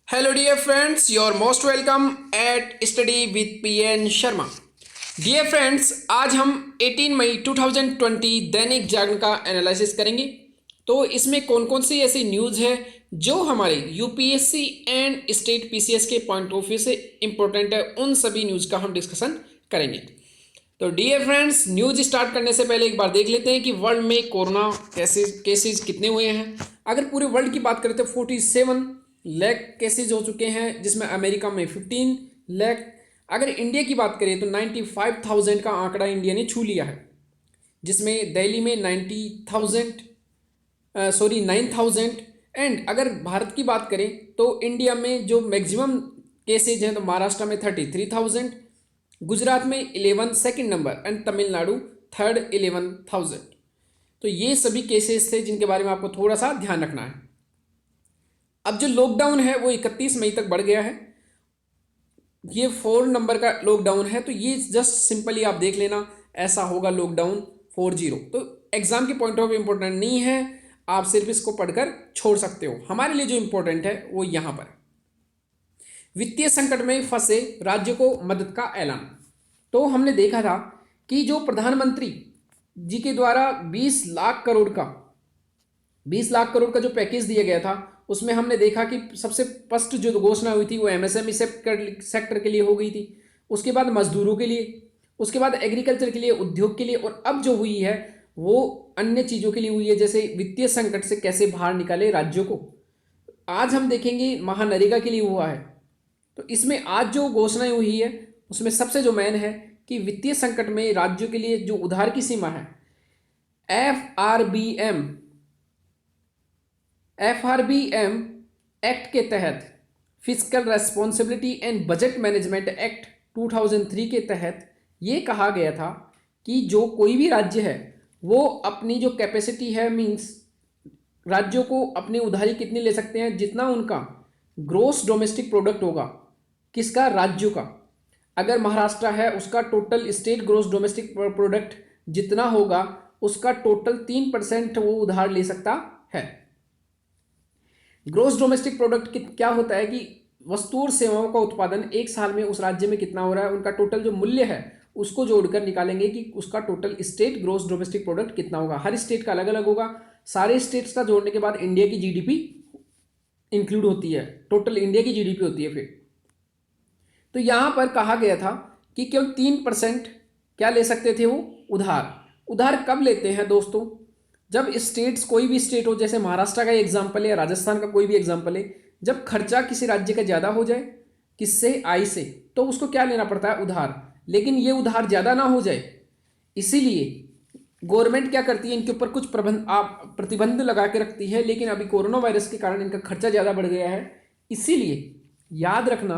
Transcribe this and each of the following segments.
Hello dear friends, you're most welcome at Study with PN Sharma. Dear friends, आज हम 18 मई 2020 दैनिक जागरण का analysis करेंगे। तो इसमें कौन कौन सी ऐसी न्यूज़ है जो हमारे यूपीएससी एंड स्टेट पीसीएस के पॉइंट ऑफ व्यू से इम्पोर्टेंट है, उन सभी न्यूज़ का हम डिस्कशन करेंगे। तो डियर फ्रेंड्स, न्यूज़ स्टार्ट करने से पहले एक बार देख लेते हैं कि वर्ल्ड में कोरोना केसेस कितने हुए हैं। अगर पूरे वर्ल्ड की बात करें तो 47 लाख केसेज हो चुके हैं, जिसमें अमेरिका में 15 लाख। अगर इंडिया की बात करें तो 95,000 का आंकड़ा इंडिया ने छू लिया है, जिसमें दिल्ली में 9,000 एंड अगर भारत की बात करें तो इंडिया में जो मैक्सिमम केसेज हैं तो महाराष्ट्र में 33,000, गुजरात में 11 second number and Tamil Nadu third 11,000। तो ये सभी केसेस थे जिनके बारे में आपको थोड़ा सा ध्यान रखना है। अब जो लॉकडाउन है वो 31 मई तक बढ़ गया है। ये 4 नंबर का लॉकडाउन है, तो ये जस्ट सिंपली आप देख लेना, ऐसा होगा लॉकडाउन 40। तो एग्जाम के पॉइंट ऑफ व्यू इंपॉर्टेंट नहीं है, आप सिर्फ इसको पढ़कर छोड़ सकते हो। हमारे लिए जो इंपॉर्टेंट है वो यहाँ पर वित्तीय संकट में फंसे राज्य को मदद का ऐलान। तो हमने देखा था कि जो प्रधानमंत्री जी के द्वारा 20 लाख करोड़ का जो पैकेज दिया गया था, उसमें हमने देखा कि सबसे फर्स्ट जो घोषणा हुई थी वो एमएसएमई सेक्टर के लिए हो गई थी, उसके बाद मजदूरों के लिए, उसके बाद एग्रीकल्चर के लिए, उद्योग के लिए, और अब जो हुई है वो अन्य चीज़ों के लिए हुई है, जैसे वित्तीय संकट से कैसे बाहर निकाले राज्यों को। आज हम देखेंगे महानरेगा के लिए हुआ है। तो इसमें आज जो घोषणाएं हुई है उसमें सबसे जो मेन है कि वित्तीय संकट में राज्यों के लिए जो उधार की सीमा है, एफआरबीएम एक्ट के तहत, physical responsibility and budget management act 2003 के तहत ये कहा गया था कि जो कोई भी राज्य है वो अपनी जो कैपेसिटी है, मींस राज्यों को अपनी उधारी कितनी ले सकते हैं, जितना उनका ग्रोस डोमेस्टिक प्रोडक्ट होगा, किसका, राज्यों का। अगर महाराष्ट्र है उसका total state gross domestic product जितना होगा उसका टोटल 3% वो उधार ले सकता है। ग्रोस डोमेस्टिक प्रोडक्ट क्या होता है कि वस्तु और सेवाओं का उत्पादन एक साल में उस राज्य में कितना हो रहा है, उनका टोटल जो मूल्य है उसको जोड़कर निकालेंगे कि उसका total state gross domestic product कितना होगा। हर स्टेट का अलग अलग होगा, सारे स्टेट्स का जोड़ने के बाद इंडिया की जीडीपी इंक्लूड होती है, टोटल इंडिया की जीडीपी होती है फिर। तो यहां पर कहा गया था कि केवल 3% क्या ले सकते थे वो, उधार कब लेते हैं दोस्तों, जब स्टेट्स, कोई भी स्टेट हो, जैसे महाराष्ट्र का एग्जाम्पल है या राजस्थान का कोई भी एग्जाम्पल है, जब खर्चा किसी राज्य का ज़्यादा हो जाए, किससे, आय से, तो उसको क्या लेना पड़ता है, उधार। लेकिन ये उधार ज़्यादा ना हो जाए, इसीलिए गवर्नमेंट क्या करती है, इनके ऊपर कुछ प्रतिबंध लगा के रखती है। लेकिन अभी कोरोना वायरस के कारण इनका खर्चा ज़्यादा बढ़ गया है, इसीलिए याद रखना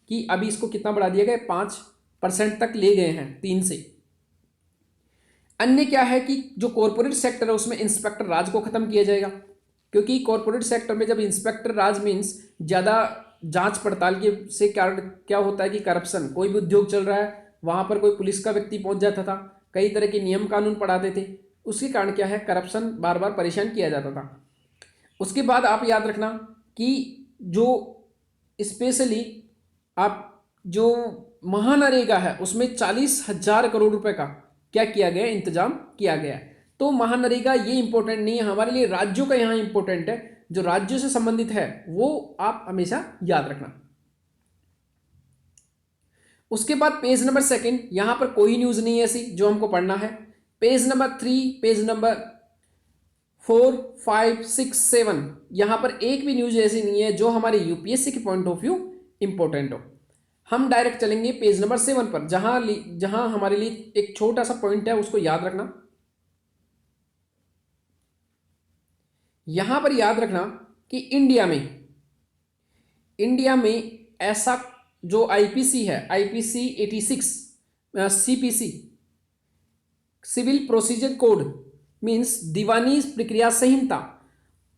कि अभी इसको कितना बढ़ा दिया गया, 5% तक ले गए हैं, 3 से। अन्य क्या है कि जो कॉरपोरेट सेक्टर है उसमें इंस्पेक्टर राज को खत्म किया जाएगा, क्योंकि कॉरपोरेट सेक्टर में जब इंस्पेक्टर राज मीन्स ज़्यादा जांच पड़ताल के से क्या होता है कि करप्शन, कोई भी उद्योग चल रहा है वहाँ पर कोई पुलिस का व्यक्ति पहुँच जाता था, कई तरह के नियम कानून पढ़ाते थे, उसके कारण क्या है, करप्शन बार बार परेशान किया जाता था। उसके बाद आप याद रखना कि जो स्पेशली आप जो महानरेगा है उसमें 40,000 करोड़ रुपए का क्या किया गया, इंतजाम किया गया है। तो महानरेगा ये इंपॉर्टेंट नहीं है हमारे लिए, राज्यों का यहाँ इंपॉर्टेंट है, जो राज्यों से संबंधित है वो आप हमेशा याद रखना। उसके बाद पेज नंबर 2, यहां पर कोई न्यूज नहीं है ऐसी जो हमको पढ़ना है। पेज नंबर 3, पेज नंबर 4, 5, 6, 7, यहां पर एक भी न्यूज ऐसी नहीं है जो हमारे यूपीएससी के पॉइंट ऑफ व्यू इंपॉर्टेंट हो। हम डायरेक्ट चलेंगे पेज नंबर 7 पर, जहां हमारे लिए एक छोटा सा पॉइंट है, उसको याद रखना। यहां पर याद रखना कि इंडिया में ऐसा जो आईपीसी है, IPC 86, CPC, civil procedure code means दीवानी प्रक्रिया संहिता,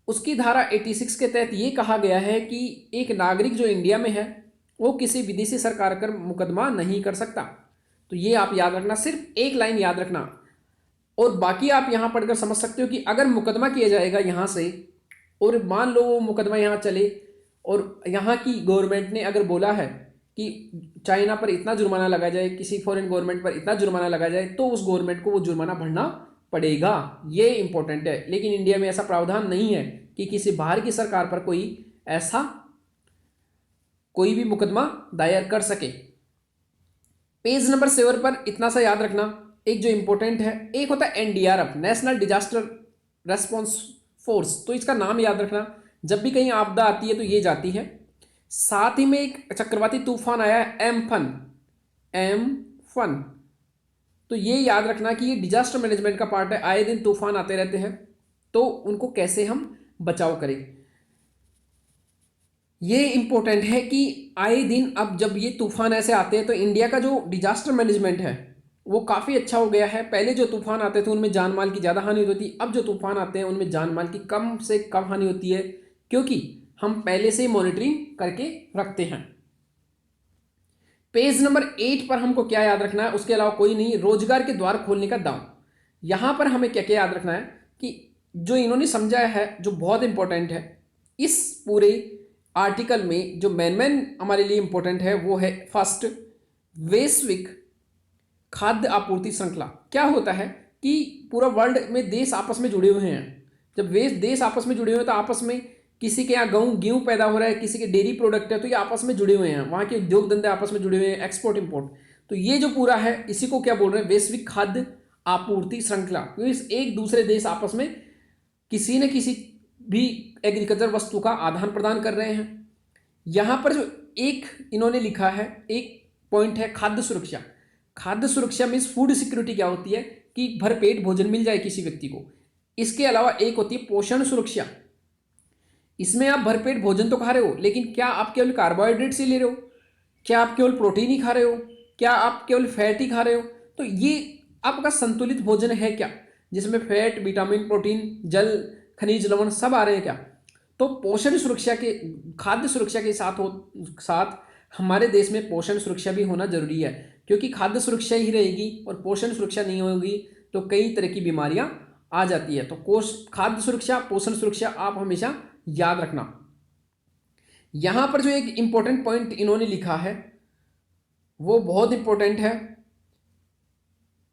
उसकी धारा 86 के तहत ये कहा गया है कि एक नागरिक जो इंडिया में है वो किसी विदेशी सरकार पर मुकदमा नहीं कर सकता। तो ये आप याद रखना, सिर्फ एक लाइन याद रखना, और बाकी आप यहाँ पढ़कर समझ सकते हो कि अगर मुकदमा किया जाएगा यहाँ से, और मान लो वो मुकदमा यहाँ चले और यहाँ की गवर्नमेंट ने अगर बोला है कि चाइना पर इतना जुर्माना लगा जाए, किसी फॉरेन गवर्नमेंट पर इतना जुर्माना लगा जाए, तो उस गवर्नमेंट को वो जुर्माना भरना पड़ेगा। ये इंपॉर्टेंट है। लेकिन इंडिया में ऐसा प्रावधान नहीं है कि किसी बाहर की सरकार पर कोई भी मुकदमा दायर कर सके। पेज नंबर 7 पर इतना सा याद रखना, एक जो इंपॉर्टेंट है, एक होता है NDRF, national disaster response force. तो इसका नाम याद रखना, जब भी कहीं आपदा आती है तो ये जाती है। साथ ही में एक चक्रवाती तूफान आया है एम्फन। तो ये याद रखना कि ये डिजास्टर मैनेजमेंट का पार्ट है। आए दिन तूफान आते रहते हैं, तो उनको कैसे हम बचाव करें, ये इंपॉर्टेंट है कि आए दिन अब जब ये तूफान ऐसे आते हैं तो इंडिया का जो डिजास्टर मैनेजमेंट है वो काफ़ी अच्छा हो गया है। पहले जो तूफान आते थे उनमें जान माल की ज़्यादा हानि होती थी, अब जो तूफान आते हैं उनमें जान माल की कम से कम हानि होती है, क्योंकि हम पहले से ही मॉनिटरिंग करके रखते हैं। पेज नंबर 8 पर हमको क्या याद रखना है, उसके अलावा कोई नहीं, रोजगार के द्वार खोलने का दांव। यहां पर हमें क्या क्या याद रखना है कि जो इन्होंने समझाया है, जो बहुत इंपॉर्टेंट है इस पूरे आर्टिकल में, जो मेन हमारे लिए इंपॉर्टेंट है वो है फर्स्ट, वैश्विक खाद्य आपूर्ति श्रृंखला। क्या होता है कि पूरा वर्ल्ड में देश आपस में जुड़े हुए हैं। जब वे देश आपस में जुड़े हुए हैं तो आपस में किसी के यहाँ गेहूं पैदा हो रहा है, किसी के डेयरी प्रोडक्ट है, तो ये आपस में जुड़े हुए हैं, वहाँ के उद्योग धंधे आपस में जुड़े हुए हैं, एक्सपोर्ट इंपोर्ट। तो ये जो पूरा है इसी को क्या बोल रहे हैं, वैश्विक खाद्य आपूर्ति श्रृंखला। क्योंकि एक दूसरे देश आपस में किसी न किसी भी एग्रीकल्चर वस्तु का आदान प्रदान कर रहे हैं। यहाँ पर जो एक इन्होंने लिखा है, एक पॉइंट है खाद्य सुरक्षा। खाद्य सुरक्षा मीन्स फूड सिक्योरिटी क्या होती है कि भरपेट भोजन मिल जाए किसी व्यक्ति को। इसके अलावा एक होती है पोषण सुरक्षा। इसमें आप भरपेट भोजन तो खा रहे हो, लेकिन क्या आप केवल कार्बोहाइड्रेट से ले रहे हो, क्या आप केवल प्रोटीन ही खा रहे हो, क्या आप केवल फैट ही खा रहे हो, तो ये आपका संतुलित भोजन है क्या, जिसमें फैट, विटामिन, प्रोटीन, जल, खनिज, लवण सब आ रहे हैं क्या। तो पोषण सुरक्षा के, खाद्य सुरक्षा के साथ हमारे देश में पोषण सुरक्षा भी होना जरूरी है, क्योंकि खाद्य सुरक्षा ही रहेगी और पोषण सुरक्षा नहीं होगी तो कई तरह की बीमारियां आ जाती है। तो खाद्य सुरक्षा, पोषण सुरक्षा आप हमेशा याद रखना। यहां पर जो एक इंपॉर्टेंट पॉइंट इन्होंने लिखा है वो बहुत इंपॉर्टेंट है,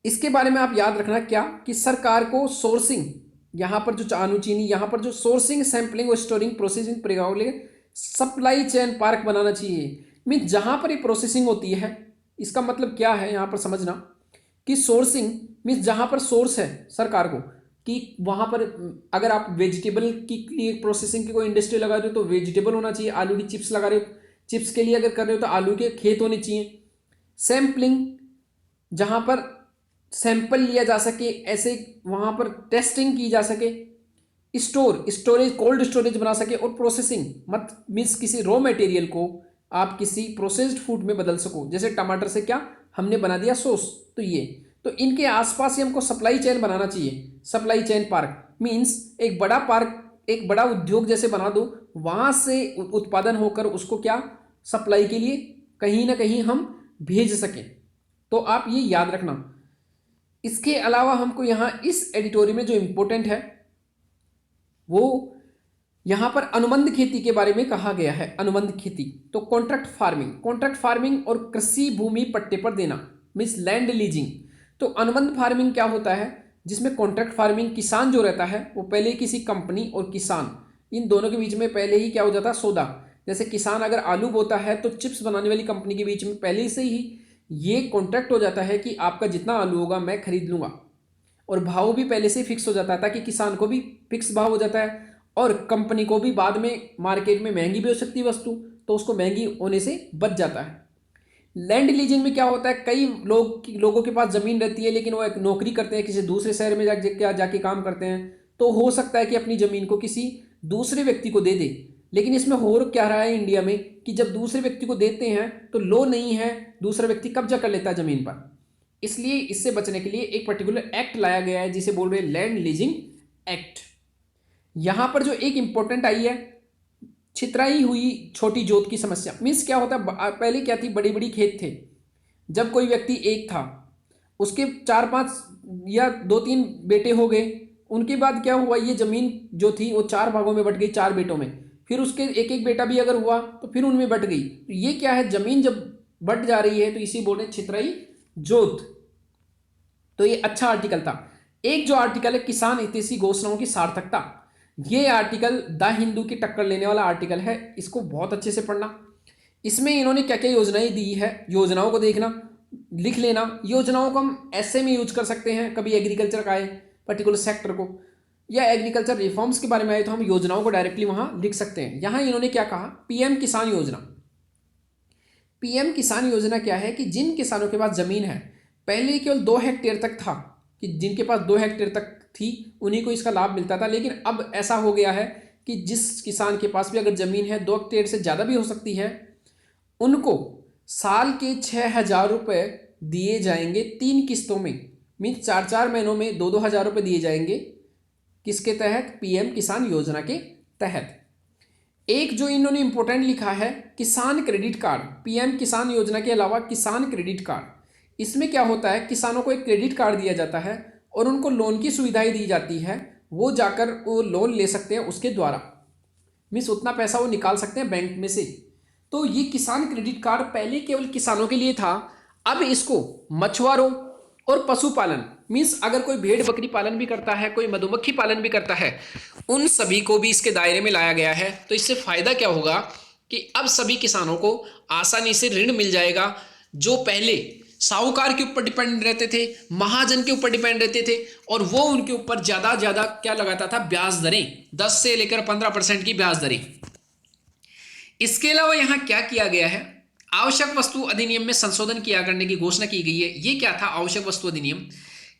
इसके बारे में आप याद रखना क्या कि सरकार को सोर्सिंग, यहां पर जो चानुचीनी, यहां पर जो सोर्सिंग, सैंपलिंग और स्टोरिंग प्रोसेसिंग प्रक्रियाओं सप्लाई चेन पार्क बनाना चाहिए। मीन जहां पर ये प्रोसेसिंग होती है, इसका मतलब क्या है यहां पर समझना कि सोर्सिंग मीन्स जहां पर सोर्स है सरकार को, कि वहां पर अगर आप वेजिटेबल की लिए प्रोसेसिंग की कोई इंडस्ट्री लगा रहे हो तो वेजिटेबल होना चाहिए, आलू की चिप्स लगा रहे हो, चिप्स के लिए अगर कर रहे हो तो आलू के खेत होने चाहिए। सैम्पलिंग, जहां पर सैंपल लिया जा सके, ऐसे वहां पर टेस्टिंग की जा सके। स्टोरेज, कोल्ड स्टोरेज बना सके। और प्रोसेसिंग मत मीन्स किसी रॉ मटेरियल को आप किसी प्रोसेस्ड फूड में बदल सको, जैसे टमाटर से क्या हमने बना दिया सॉस। तो इनके आसपास ही हमको सप्लाई चेन बनाना चाहिए। सप्लाई चेन पार्क मीन्स एक बड़ा पार्क, एक बड़ा उद्योग जैसे बना दो, वहां से उत्पादन होकर उसको क्या सप्लाई के लिए कहीं ना कहीं हम भेज सकें। तो आप ये याद रखना। इसके अलावा हमको यहाँ इस एडिटोरियल में जो इंपॉर्टेंट है वो यहां पर अनुबंध खेती के बारे में कहा गया है। अनुबंध खेती तो कॉन्ट्रैक्ट फार्मिंग और कृषि भूमि पट्टे पर देना मीन्स लैंड लीजिंग। तो अनुबंध फार्मिंग क्या होता है, जिसमें कॉन्ट्रैक्ट फार्मिंग, किसान जो रहता है वो पहले किसी कंपनी और किसान, इन दोनों के बीच में पहले ही क्या हो जाता है सौदा। जैसे किसान अगर आलू बोता है तो चिप्स बनाने वाली कंपनी के बीच में पहले से ही ये कॉन्ट्रैक्ट हो जाता है कि आपका जितना आलू होगा मैं खरीद लूंगा, और भाव भी पहले से फिक्स हो जाता है ताकि किसान को भी फिक्स भाव हो जाता है और कंपनी को भी बाद में मार्केट में महंगी भी हो सकती है वस्तु, तो उसको महंगी होने से बच जाता है। लैंड लीजिंग में क्या होता है, कई लोगों के पास जमीन रहती है लेकिन वो एक नौकरी करते हैं, किसी दूसरे शहर में जाके काम करते हैं, तो हो सकता है कि अपनी जमीन को किसी दूसरे व्यक्ति को दे दे। लेकिन इसमें हो क्या रहा है इंडिया में कि जब दूसरे व्यक्ति को देते हैं तो लो नहीं है, दूसरा व्यक्ति कब्जा कर लेता है जमीन पर। इसलिए इससे बचने के लिए एक पर्टिकुलर एक्ट लाया गया है जिसे बोल रहे हैं लैंड लीजिंग एक्ट। यहां पर जो एक इंपॉर्टेंट आई है, छितराई हुई छोटी जोत की समस्या। मीन्स क्या होता है, पहले क्या थी, बड़ी बड़ी खेत थे, जब कोई व्यक्ति एक था, उसके 4-5 या 2-3 बेटे हो गए, उनके बाद क्या हुआ, ये जमीन जो थी वो 4 भागों में बट गई 4 बेटों में। फिर उसके एक एक बेटा भी अगर हुआ तो फिर उनमें बट गई। तो ये क्या है, जमीन जब बट जा रही है तो इसी बोलते हैं छितराई जोत। तो ये अच्छा आर्टिकल था। एक जो आर्टिकल है किसान हितैषी घोषणाओं की सार्थकता, ये आर्टिकल द हिंदू की टक्कर लेने वाला आर्टिकल है, इसको बहुत अच्छे से पढ़ना। इसमें इन्होंने क्या क्या योजनाएं दी है, योजनाओं को देखना, लिख लेना। योजनाओं को हम ऐसे में यूज कर सकते हैं, कभी एग्रीकल्चर का आए पर्टिकुलर सेक्टर को, या एग्रीकल्चर रिफॉर्म्स के बारे में आए तो हम योजनाओं को डायरेक्टली वहां लिख सकते हैं। यहां इन्होंने क्या कहा, पीएम किसान योजना। पीएम किसान योजना क्या है कि जिन किसानों के पास जमीन है, पहले केवल 2 हेक्टेयर तक था, कि जिनके पास 2 हेक्टेयर तक थी उन्हीं को इसका लाभ मिलता था, लेकिन अब ऐसा हो गया है कि जिस किसान के पास भी अगर जमीन है 2 हेक्टेयर से ज़्यादा भी हो सकती है, उनको साल के 6,000 रुपये दिए जाएंगे 3 किस्तों में। मीन्स 4-4 महीनों में 2-2 हज़ार रुपये दिए जाएंगे। किसके तहत, पीएम किसान योजना के तहत। एक जो इन्होंने इंपॉर्टेंट लिखा है, किसान क्रेडिट कार्ड। पीएम किसान योजना के अलावा किसान क्रेडिट कार्ड, इसमें क्या होता है, किसानों को एक क्रेडिट कार्ड दिया जाता है और उनको लोन की सुविधाएं दी जाती है, वो जाकर वो लोन ले सकते हैं उसके द्वारा। मीन्स उतना पैसा वो निकाल सकते हैं बैंक में से। तो ये किसान क्रेडिट कार्ड पहले केवल किसानों के लिए था, अब इसको मछुआरों और पशुपालन, मीन्स अगर कोई भेड़ बकरी पालन भी करता है, कोई मधुमक्खी पालन भी करता है, उन सभी को भी इसके दायरे में लाया गया है। तो इससे फायदा क्या होगा कि अब सभी किसानों को आसानी से ऋण मिल जाएगा। जो पहले साहूकार के ऊपर डिपेंड रहते थे, महाजन के ऊपर डिपेंड रहते थे, और वो उनके ऊपर ज्यादा ज्यादा क्या लगाता था, ब्याज दरें, 10 से लेकर 15% की ब्याज दरें। इसके अलावा यहां क्या किया गया है, आवश्यक वस्तु अधिनियम में संशोधन किया करने की घोषणा की गई है। ये क्या था आवश्यक वस्तु अधिनियम,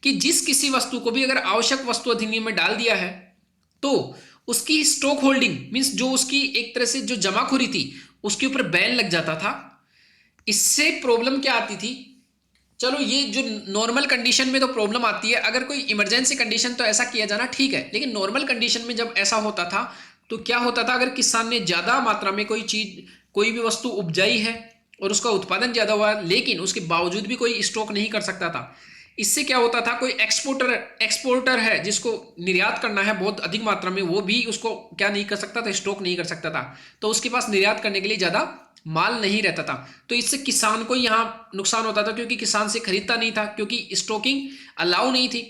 कि जिस किसी वस्तु को भी अगर आवश्यक वस्तु अधिनियम में डाल दिया है तो उसकी स्टॉक होल्डिंग, मींस जो उसकी एक तरह से जो जमाखोरी थी उसके ऊपर बैन लग जाता था। इससे प्रॉब्लम क्या आती थी, चलो ये जो नॉर्मल कंडीशन में तो प्रॉब्लम आती है, अगर कोई इमरजेंसी कंडीशन तो ऐसा किया जाना ठीक है, लेकिन नॉर्मल कंडीशन में जब ऐसा होता था तो क्या होता था, अगर किसान ने ज्यादा मात्रा में कोई चीज, कोई भी वस्तु उपजाई है और उसका उत्पादन ज्यादा हुआ, लेकिन उसके बावजूद भी कोई स्टॉक नहीं कर सकता था। इससे क्या होता था, कोई एक्सपोर्टर है जिसको निर्यात करना है बहुत अधिक मात्रा में, वो भी उसको क्या नहीं कर सकता था, स्टॉक नहीं कर सकता था, तो उसके पास निर्यात करने के लिए ज्यादा माल नहीं रहता था। तो इससे किसान को यहां नुकसान होता था, क्योंकि किसान से खरीदता नहीं था, क्योंकि स्टॉकिंग अलाउ नहीं थी।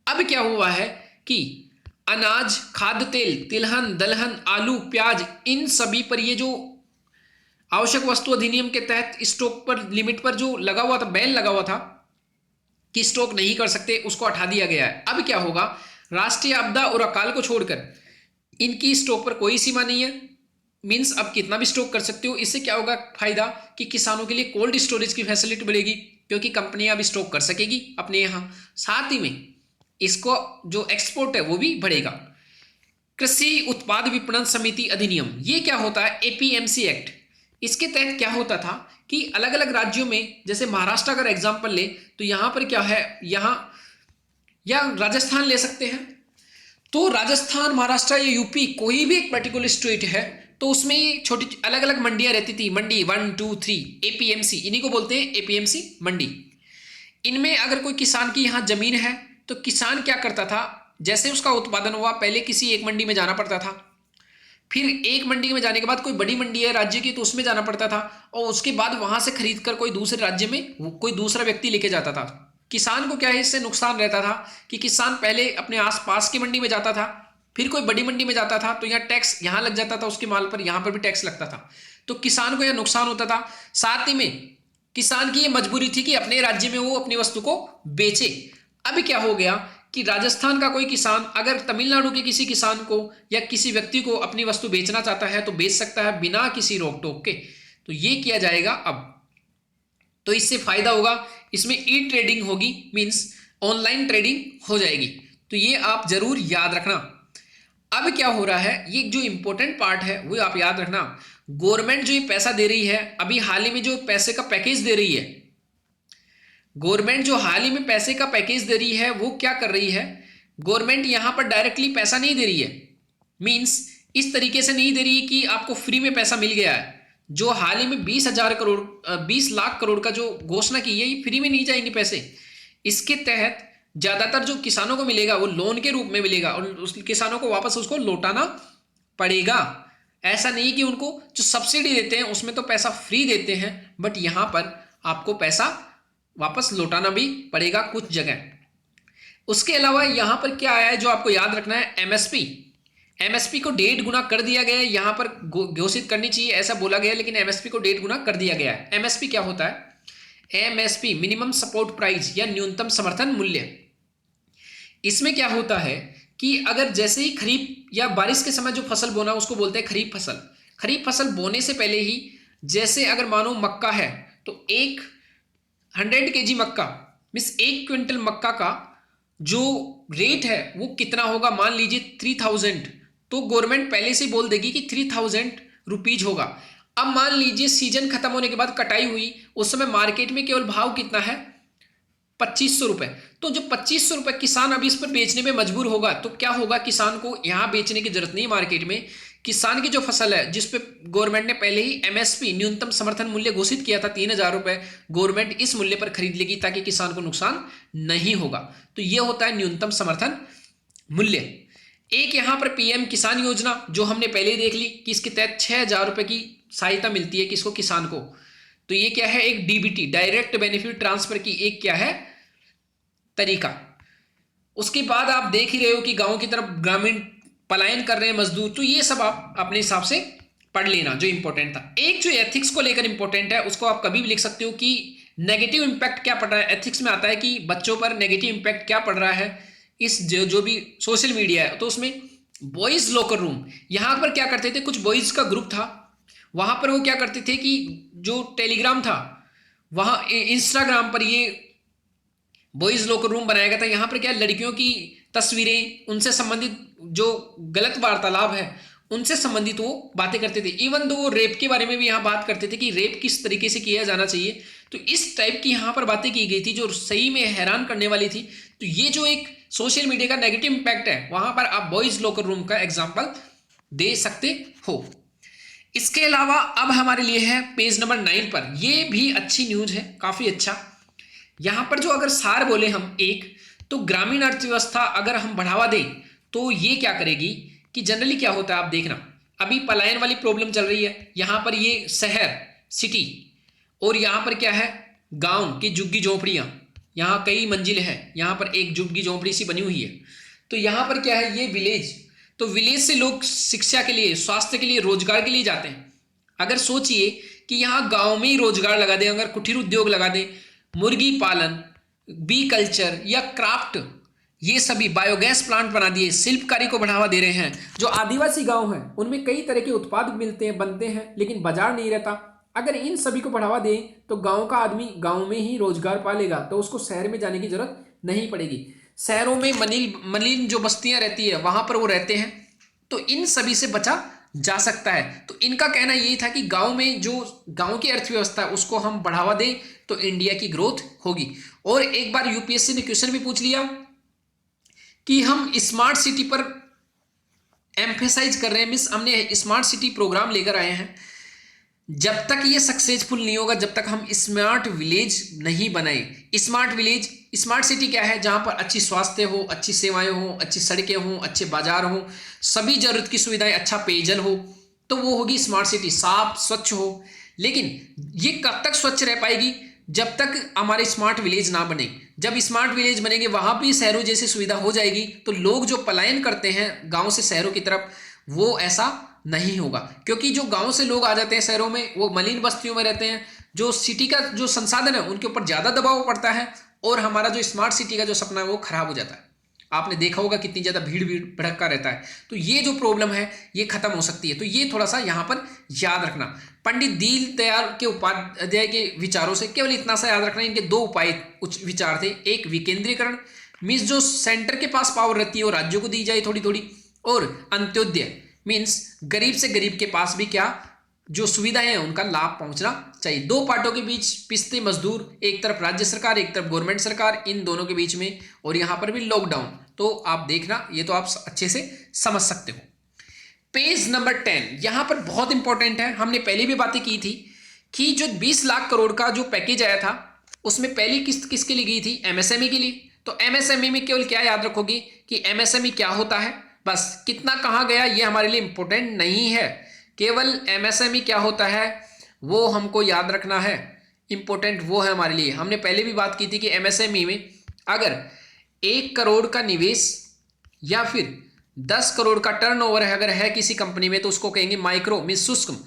अब क्या हुआ है कि अनाज, खाद्य तेल, तिलहन, दलहन, आलू, प्याज, इन सभी पर ये जो आवश्यक वस्तु अधिनियम के तहत स्टॉक पर लिमिट पर जो लगा हुआ था, बैन लगा हुआ था कि स्टॉक नहीं कर सकते, उसको हटा दिया गया है। अब क्या होगा, राष्ट्रीय आपदा और अकाल को छोड़कर इनकी स्टॉक पर कोई सीमा नहीं है, मींस अब कितना भी स्टॉक कर सकते हो। इससे क्या होगा फायदा, कि किसानों के लिए कोल्ड स्टोरेज की फैसिलिटी बढ़ेगी, क्योंकि कंपनियां अब स्टॉक कर सकेगी अपने यहां, साथ ही में इसको जो एक्सपोर्ट है वो भी बढ़ेगा। कृषि उत्पाद विपणन समिति अधिनियम, ये क्या होता है, एपीएमसी एक्ट। इसके तहत क्या होता था कि अलग अलग राज्यों में, जैसे महाराष्ट्र अगर एग्जांपल ले तो यहां पर क्या है, यहां या राजस्थान ले सकते हैं, तो राजस्थान, महाराष्ट्र या यूपी, कोई भी एक पर्टिकुलर स्टेट है, तो उसमें ये छोटी अलग अलग मंडियां रहती थी, मंडी 1 2 3, एपीएमसी, इन्हीं को बोलते हैं एपीएमसी मंडी। इनमें अगर कोई किसान की यहां जमीन है तो किसान क्या करता था, जैसे उसका उत्पादन हुआ, पहले किसी एक मंडी में जाना पड़ता था, फिर एक मंडी में जाने के बाद कोई बड़ी मंडी है राज्य की तो उसमें जाना पड़ता था, और उसके बाद वहां से खरीद कर कोई दूसरे राज्य में कोई दूसरा व्यक्ति लेके जाता था। किसान को क्या है, इससे नुकसान रहता था कि किसान पहले अपने आसपास की मंडी में जाता था, फिर कोई बड़ी मंडी में जाता था तो यहाँ टैक्स यहाँ लग जाता था, उसके माल पर यहाँ पर भी टैक्स लगता था, तो किसान को यह नुकसान होता था। साथ ही में किसान की यह मजबूरी थी कि अपने राज्य में वो अपनी वस्तु को बेचे। अब क्या हो गया कि राजस्थान का कोई किसान अगर तमिलनाडु के किसी किसान को या किसी व्यक्ति को अपनी वस्तु बेचना चाहता है तो बेच सकता है बिना किसी रोक टोक के, तो ये किया जाएगा अब। तो इससे फायदा होगा, इसमें ई ट्रेडिंग होगी, मींस ऑनलाइन ट्रेडिंग हो जाएगी, तो ये आप जरूर याद रखना। अब क्या हो रहा है, ये जो इंपॉर्टेंट पार्ट है वो आप याद रखना, गवर्नमेंट जो ये पैसा दे रही है, अभी हाल ही में जो पैसे का पैकेज दे रही है, गवर्नमेंट जो हाल ही में पैसे का पैकेज दे रही है वो क्या कर रही है, गवर्नमेंट यहां पर डायरेक्टली पैसा नहीं दे रही है, मींस इस तरीके से नहीं दे रही है कि आपको फ्री में पैसा मिल गया है। जो हाल ही में 20,000 करोड़ 20 लाख करोड़ का जो घोषणा की है, ये फ्री में नहीं जाएंगे पैसे। इसके तहत ज्यादातर जो किसानों को मिलेगा वो लोन के रूप में मिलेगा और उस किसानों को वापस उसको लौटाना पड़ेगा। ऐसा नहीं कि उनको जो सब्सिडी देते हैं उसमें तो पैसा फ्री देते हैं, बट यहां पर आपको पैसा वापस लौटाना भी पड़ेगा कुछ जगह। उसके अलावा यहां पर क्या आया है जो आपको याद रखना है, एमएसपी। एमएसपी को 1.5 गुना कर दिया गया है, यहां पर घोषित करनी चाहिए ऐसा बोला गया है, लेकिन एमएसपी को 1.5 गुना कर दिया गया है। एमएसपी क्या होता है? एमएसपी मिनिमम सपोर्ट प्राइस या न्यूनतम समर्थन मूल्य। इसमें क्या होता है कि अगर जैसे ही खरीफ या बारिश के समय जो फसल बोना उसको बोलते हैं खरीफ फसल। खरीफ फसल बोने से पहले ही, जैसे अगर मानो मक्का है तो 100 केजी मक्का मीन्स 1 क्विंटल मक्का का जो रेट है वो कितना होगा, मान लीजिए 3000, तो गवर्नमेंट पहले से बोल देगी कि 3000 रुपीज होगा। अब मान लीजिए सीजन खत्म होने के बाद कटाई हुई, उस समय मार्केट में केवल भाव कितना है, 2500 रुपए। तो जो 2500 रुपए किसान अभी इस पर बेचने में मजबूर होगा, तो क्या होगा, किसान को यहां बेचने की जरूरत नहीं है मार्केट में। किसान की जो फसल है जिस पे गवर्नमेंट ने पहले ही एमएसपी न्यूनतम समर्थन मूल्य घोषित किया था 3000 रुपए, गवर्नमेंट इस मूल्य पर खरीद लेगी ताकि किसान को नुकसान नहीं होगा। तो यह होता है न्यूनतम समर्थन मूल्य। एक यहां पर पीएम किसान योजना जो हमने पहले ही देख ली कि इसके तहत 6000 रुपए की सहायता मिलती है किसको, किसान को। तो ये क्या है, एक डीबीटी डायरेक्ट बेनिफिट ट्रांसफर की एक क्या है, तरीका। उसके बाद आप देख ही रहे हो कि गांव की तरफ ग्रामीण पलायन कर रहे हैं मजदूर, तो ये सब आप अपने हिसाब से पढ़ लेना जो इंपॉर्टेंट था। एक जो एथिक्स को लेकर इंपॉर्टेंट है उसको आप कभी भी लिख सकते हो कि नेगेटिव इंपैक्ट क्या पड़ रहा है। एथिक्स में आता है कि बच्चों पर नेगेटिव इंपैक्ट क्या पड़ रहा है इस जो भी सोशल मीडिया है। तो उसमें बॉयज लॉकर रूम, यहां पर क्या करते थे, कुछ बॉयज का ग्रुप था, वहां पर वो क्या करते थे कि जो टेलीग्राम था वहां इंस्टाग्राम पर ये बॉयज लॉकर रूम बनाया गया था। यहां पर क्या लड़कियों की तस्वीरें, उनसे संबंधित जो गलत वार्तालाप है उनसे संबंधित वो बातें करते थे। इवन दो वो रेप के बारे में भी यहाँ बात करते थे कि रेप किस तरीके से किया जाना चाहिए। तो इस टाइप की यहाँ पर बातें की गई थी जो सही में हैरान करने वाली थी। तो ये जो एक सोशल मीडिया का नेगेटिव इंपैक्ट है, वहां पर आप बॉयज लॉकर रूम का एग्जाम्पल दे सकते हो। इसके अलावा अब हमारे लिए है पेज नंबर 9 पर, यह भी अच्छी न्यूज है, काफी अच्छा। यहां पर जो अगर सार बोले हम एक, तो ग्रामीण अर्थव्यवस्था अगर हम बढ़ावा दें तो ये क्या करेगी कि जनरली क्या होता है आप देखना, अभी पलायन वाली प्रॉब्लम चल रही है। यहां पर ये शहर सिटी और यहां पर क्या है गांव की झुग्गी झोंपड़ियां, यहां कई मंजिल है, यहां पर एक झुग्गी झोंपड़ी सी बनी हुई है। तो यहां पर क्या है, ये विलेज, तो विलेज से लोग शिक्षा के लिए, स्वास्थ्य के लिए, रोजगार के लिए जाते हैं। अगर सोचिए कि यहां गांव में ही रोजगार लगा दें, अगर कुटीर उद्योग लगा दें, मुर्गी पालन, बी कल्चर या क्राफ्ट, ये सभी बायोगैस प्लांट बना दिए, शिल्पकारी को बढ़ावा दे रहे हैं। जो आदिवासी गांव हैं उनमें कई तरह के उत्पाद मिलते हैं, बनते हैं, लेकिन बाजार नहीं रहता। अगर इन सभी को बढ़ावा दें तो गांव का आदमी गांव में ही रोजगार पालेगा, तो उसको शहर में जाने की जरूरत नहीं पड़ेगी। शहरों में मलिन जो बस्तियां रहती है वहां पर वो रहते हैं, तो इन सभी से बचा जा सकता है। तो इनका कहना यही था कि गांव में जो गांव की अर्थव्यवस्था है उसको हम बढ़ावा दें तो इंडिया की ग्रोथ होगी। और एक बार यूपीएससी ने क्वेश्चन भी पूछ लिया कि हम स्मार्ट सिटी पर एम्फेसाइज कर रहे हैं, मीन्स हमने स्मार्ट सिटी प्रोग्राम लेकर आए हैं। जब तक ये सक्सेसफुल नहीं होगा, जब तक हम स्मार्ट विलेज नहीं बनाए। स्मार्ट विलेज, स्मार्ट सिटी क्या है, जहां पर अच्छी स्वास्थ्य हो, अच्छी सेवाएं हो, अच्छी सड़कें हो, अच्छे बाजार हो, सभी जरूरत की सुविधाएं, अच्छा पेयजल हो, तो वो होगी स्मार्ट सिटी, साफ स्वच्छ हो। लेकिन ये कब तक स्वच्छ रह पाएगी, जब तक हमारे स्मार्ट विलेज ना बने। जब स्मार्ट विलेज बनेंगे, वहां भी शहरों जैसी सुविधा हो जाएगी, तो लोग जो पलायन करते हैं गांव से शहरों की तरफ, वो ऐसा नहीं होगा। क्योंकि जो गांव से लोग आ जाते हैं शहरों में, वो मलिन बस्तियों में रहते हैं, जो सिटी का जो संसाधन है उनके ऊपर ज्यादा दबाव पड़ता है, और हमारा जो स्मार्ट सिटी का जो सपना है वो खराब हो जाता है। आपने देखा होगा कितनी ज्यादा भीड़ भड़का रहता है। तो ये जो प्रॉब्लम है ये खत्म हो सकती है। तो ये थोड़ा सा यहां पर याद रखना। पंडित दीनदयाल के उपाध्याय के विचारों से केवल इतना सा याद रखना, इनके दो उपाय विचार थे। एक विकेंद्रीकरण, मीन्स जो सेंटर के पास पावर रहती है वो राज्यों को दी जाए थोड़ी थोड़ी, और अंत्योदय मीन्स गरीब से गरीब के पास भी क्या जो सुविधाएं हैं उनका लाभ पहुंचना चाहिए। दो पार्टों के बीच पिसते मजदूर, एक तरफ राज्य सरकार, एक तरफ गवर्नमेंट सरकार, इन दोनों के बीच में, और यहां पर भी लॉकडाउन। तो आप देखना, ये तो आप अच्छे से समझ सकते हो। पेज नंबर 10 यहां पर बहुत इंपॉर्टेंट है। हमने पहले भी बातें की थी कि जो 20 लाख करोड़ का जो पैकेज आया था उसमें पहली किस्त किसके लिए गई थी, एमएसएमई के लिए। तो एमएसएमई में केवल क्या याद रखोगे कि एमएसएमई क्या होता है, बस कितना कहां गया ये हमारे लिए इंपॉर्टेंट नहीं है केवल एमएसएमई क्या होता है वो हमको याद रखना है, इंपॉर्टेंट वो है हमारे लिए। हमने पहले भी बात की थी कि एमएसएमई में अगर 1 करोड़ का निवेश या फिर 10 करोड़ का टर्नओवर है अगर है किसी कंपनी में तो उसको कहेंगे माइक्रो मींस सूक्ष्म।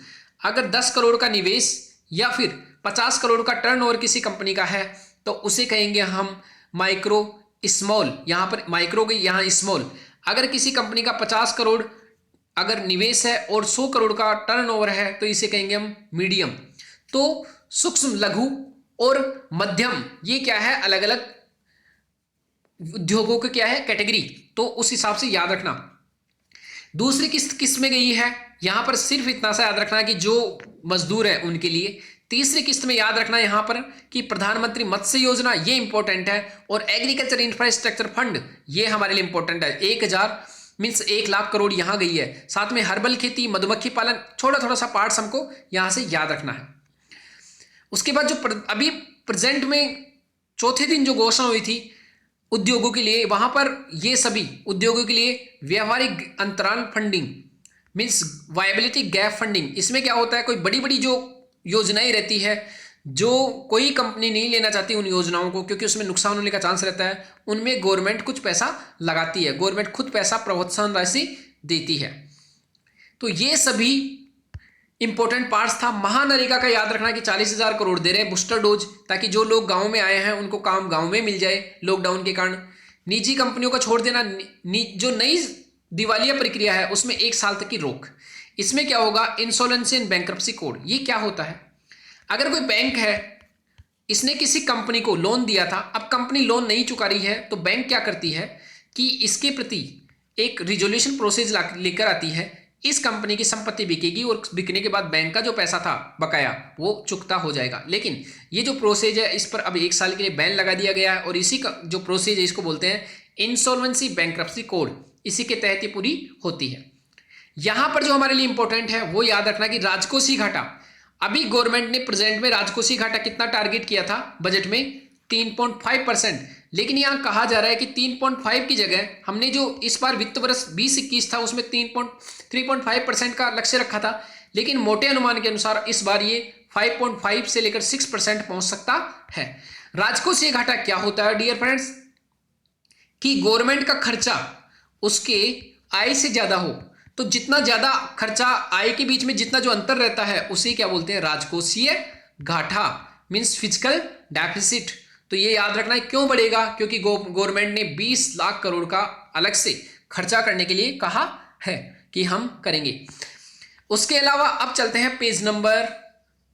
अगर 10 करोड़ का निवेश या फिर 50 करोड़ का टर्नओवर किसी कंपनी का है तो उसे कहेंगे हम माइक्रो स्मॉल। यहां पर माइक्रो की यहां स्मॉल। अगर किसी कंपनी का 50 करोड़ अगर निवेश है और 100 करोड़ का टर्नओवर है तो इसे कहेंगे हम मीडियम। तो सूक्ष्म, लघु और मध्यम ये क्या है, अलग अलग उद्योगों के क्या है कैटेगरी, तो उस हिसाब से याद रखना। दूसरी किस्त किस में गई है, यहां पर सिर्फ इतना सा याद रखना कि जो मजदूर है उनके लिए। तीसरी किस्त में याद रखना यहां पर कि प्रधानमंत्री मत्स्य योजना ये इंपॉर्टेंट है, और एग्रीकल्चर इंफ्रास्ट्रक्चर फंड ये हमारे लिए इंपॉर्टेंट है। 1000 मीन्स 1 लाख करोड़ यहां गई है। साथ में हर्बल खेती, मधुमक्खी पालन, थोड़ा थोड़ा सा पार्ट्स हमको यहां से याद रखना है। उसके बाद जो अभी प्रेजेंट में चौथे दिन जो घोषणा हुई थी उद्योगों के लिए, वहां पर ये सभी उद्योगों के लिए व्यावहारिक अंतराल funding means viability gap funding. इसमें क्या होता है, कोई बड़ी बड़ी जो योजनाएं रहती है जो कोई कंपनी नहीं लेना चाहती उन योजनाओं को, क्योंकि उसमें नुकसान होने का चांस रहता है, उनमें गवर्नमेंट कुछ पैसा लगाती है, गवर्नमेंट खुद पैसा प्रोत्साहन राशि देती है। तो ये सभी इंपॉर्टेंट पार्ट्स था। महानरेगा का याद रखना कि 40,000 करोड़ दे रहे हैं बूस्टर डोज, ताकि जो लोग गांव में आए हैं उनको काम गांव में मिल जाए लॉकडाउन के कारण। निजी कंपनियों को छोड़ देना, जो नई दिवालिया प्रक्रिया है उसमें 1 साल तक की रोक। इसमें क्या होगा, इंसॉल्वेंसी एंड बैंक्रप्सी कोड। ये क्या होता है, अगर कोई बैंक है इसने किसी कंपनी को लोन दिया था, अब कंपनी लोन नहीं चुका रही है तो बैंक क्या करती है कि इसके प्रति एक रिजोल्यूशन प्रोसेस लेकर आती है। इस कंपनी की संपत्ति बिकेगी और बिकने के बाद बैंक का जो पैसा था बकाया वो चुकता हो जाएगा। लेकिन ये जो प्रोसेस है इस पर अब 1 साल के लिए बैन लगा दिया गया है, और इसी का जो प्रोसेस है इसको बोलते हैं इंसॉल्वेंसी बैंक्रप्सी कोड। इसी के तहत ये पूरी होती है। यहां पर जो हमारे लिए इंपॉर्टेंट है वो याद रखना कि राजकोषीय घाटा, अभी गवर्नमेंट ने प्रेजेंट में राजकोषीय घाटा कितना टारगेट किया था बजट में, 3.5%। लेकिन यहां कहा जा रहा है कि 3.5 की जगह हमने जो इस बार वित्त वर्ष 2021 था उसमें 3.5% का लक्ष्य रखा था, लेकिन मोटे अनुमान के अनुसार इस बार ये 5.5 से लेकर 6% पहुंच सकता है। राजकोषीय घाटा क्या होता है डियर फ्रेंड्स, कि गवर्नमेंट का खर्चा उसके आय से ज्यादा हो, तो जितना ज्यादा खर्चा आय के बीच में जितना जो अंतर रहता है उसे क्या बोलते हैं, राजकोषीय घाटा मींस फिजिकल डेफिसिट। तो ये याद रखना है क्यों बढ़ेगा, क्योंकि गवर्नमेंट ने 20 लाख करोड़ का अलग से खर्चा करने के लिए कहा है कि हम करेंगे। उसके अलावा अब चलते हैं पेज नंबर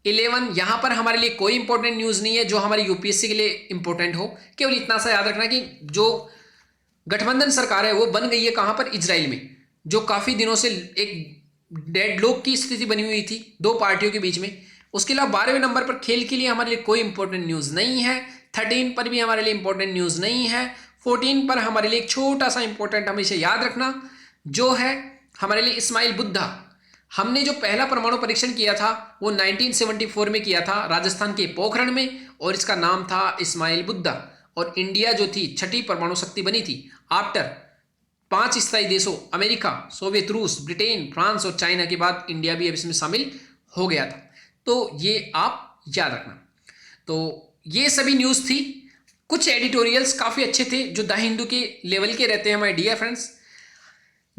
11। यहां पर हमारे लिए कोई इंपॉर्टेंट न्यूज नहीं है जो हमारी यूपीएससी के लिए इंपॉर्टेंट हो, केवल इतना सा याद रखना कि जो गठबंधन सरकार है वो बन गई है कहां पर, इजराइल में, जो काफी दिनों से एक डेडलॉक की स्थिति बनी हुई थी 2 पार्टियों के बीच में। उसके अलावा 12वें नंबर पर खेल के लिए हमारे लिए कोई इंपॉर्टेंट न्यूज नहीं है। 13 पर भी हमारे लिए इंपॉर्टेंट न्यूज नहीं है। 14 पर हमारे लिए एक छोटा सा इंपॉर्टेंट हमेशा याद रखना जो है हमारे लिए इस्माइल बुद्धा। हमने जो पहला परमाणु परीक्षण किया था वो 1974 में किया था राजस्थान के पोखरण में, और इसका नाम था इस्माइल बुद्धा। और इंडिया जो थी 6ठी परमाणु शक्ति बनी थी आफ्टर 5 स्थायी देशों अमेरिका, सोवियत रूस, ब्रिटेन, फ्रांस और चाइना के बाद इंडिया भी अब इसमें शामिल हो गया था। तो ये आप याद रखना। तो ये सभी न्यूज़ थी। कुछ एडिटोरियल्स काफ़ी अच्छे थे जो द हिंदू के लेवल के रहते हैं my dear friends.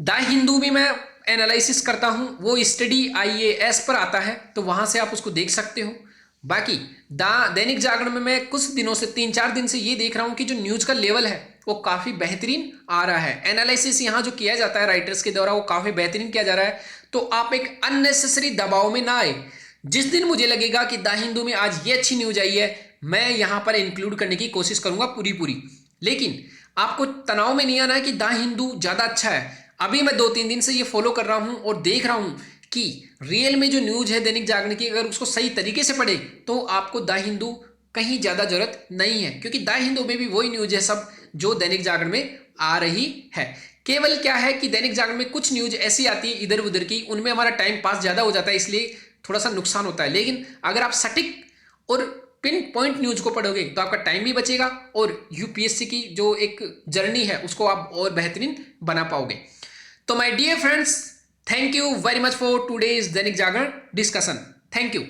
The Hindu भी मैं एनालिसिस करता हूं, वो स्टडी IAS पर आता है तो वहां से आप उसको देख सकते हो। बाकी दैनिक जागरण में मैं कुछ दिनों से 3-4 दिन से ये देख रहा हूं कि जो न्यूज़ का लेवल है वो काफ़ी बेहतरीन आ रहा है। एनालिसिस यहाँ जो किया जाता है राइटर्स के द्वारा वो काफ़ी बेहतरीन किया जा रहा है। तो आप एक अननेसेसरी दबाव में ना आए। जिस दिन मुझे लगेगा कि द हिंदू में आज ये अच्छी न्यूज आई है मैं यहाँ पर इंक्लूड करने की कोशिश करूंगा पूरी। लेकिन आपको तनाव में नहीं आना है कि द हिंदू ज़्यादा अच्छा है। अभी मैं 2-3 दिन से ये फॉलो कर रहा हूँ और देख रहा हूँ कि रियल में जो न्यूज है दैनिक जागरण की, अगर उसको सही तरीके से पढ़े तो आपको द हिंदू कहीं ज़्यादा जरूरत नहीं है, क्योंकि द हिंदू में भी वही न्यूज है सब जो दैनिक जागरण में आ रही है। केवल क्या है कि दैनिक जागरण में कुछ न्यूज ऐसी आती है इधर उधर की, उनमें हमारा टाइम पास ज़्यादा हो जाता है, इसलिए थोड़ा सा नुकसान होता है। लेकिन अगर आप सटीक और पिन पॉइंट न्यूज को पढ़ोगे तो आपका टाइम भी बचेगा और यूपीएससी की जो एक जर्नी है उसको आप और बेहतरीन बना पाओगे। तो my dear friends, thank you very much for today's Dainik Jagran discussion. Thank you.